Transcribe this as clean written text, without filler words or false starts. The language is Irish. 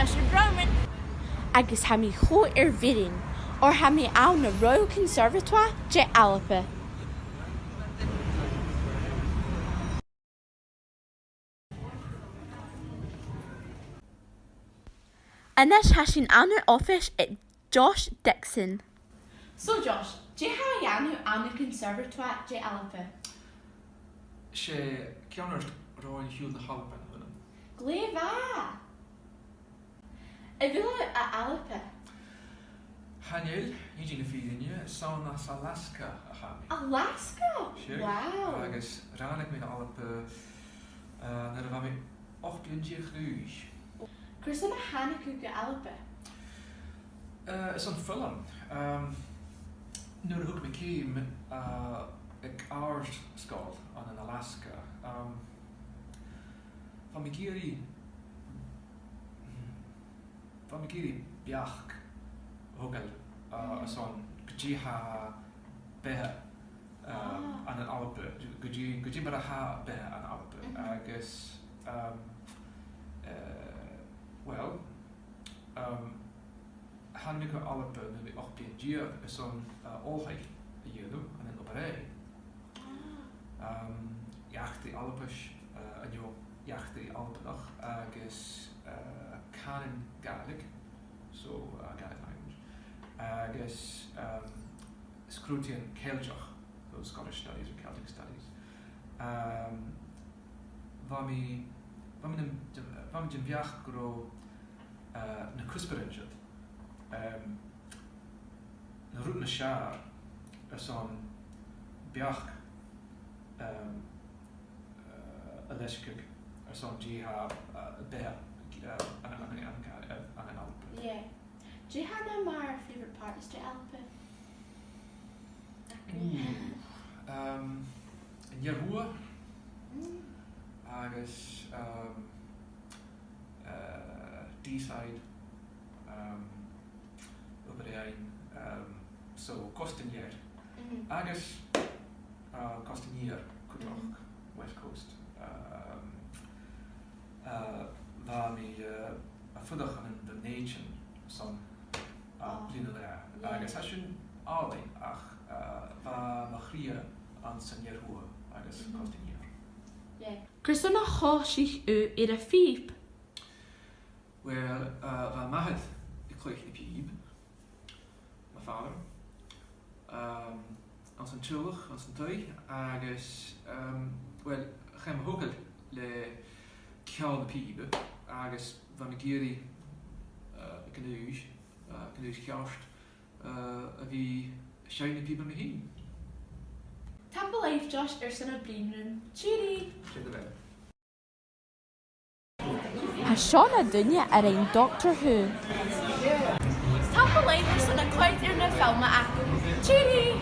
Mr. Bronwen. Agus ha mi cho virin, or ha mi au na Royal Conservatoire de Alba. Anas has sin anna office at Josh Dixon. So Josh, do you have an Conservatoire de Alba? She ceannart roiin hiúil na Halban bhfuil. Gleva. Villa at Alba. Haniel, ní dí na fíine, son as Alaska a chami. Alaska? Sure. Wow. Agus ránig mé na Alba na ra bhí 8 blindí chrúis. Chris na Hanukkah go Alba. Is an film. Nuair a thug mé céim ag áir scáil an Alaska. Tá mé géirí beach thugail as an go dtí ha bethe an Alba, go dtí mar a ha bethe an Alba agus well, hannig go Alba nu bhí 8 bliain dia is an áithaigh a dhéanamh an an obaré. Jaachtaí Alpais anio jaachtaí Albanach agus canon Gaelic, so Gaelic language, agus scrutian Celtach, so Scottish studies or Celtic studies. Bhí den bheach go na cusparinsead na rút na seaar is an beach a leiscig ar son dtí bethe an Alba. Yeah. Do you have no more favourite parts to Alba? In Yearhua agus D-side over so Costinier agus Costinier Cwtach West Coast bhá mí a fudach an the nation son bliana le agus sin álainn ach bhá mar chria an san Yearhua agus Costinier. Chris na háisich a fíp? Well, bhá maithid I chluich na píb, my father, an san tualach, an san tuig, agus, well, chaim thugail le ceann na píbe, agus bhá mé géirí gnuis ceart a bhí sean na píbe me hín. Tampa life Josh san a blin Cheery! Has Sean a dunne ar ein Doctor Who. Tampa life san a quite ar na filma acu. Cheery!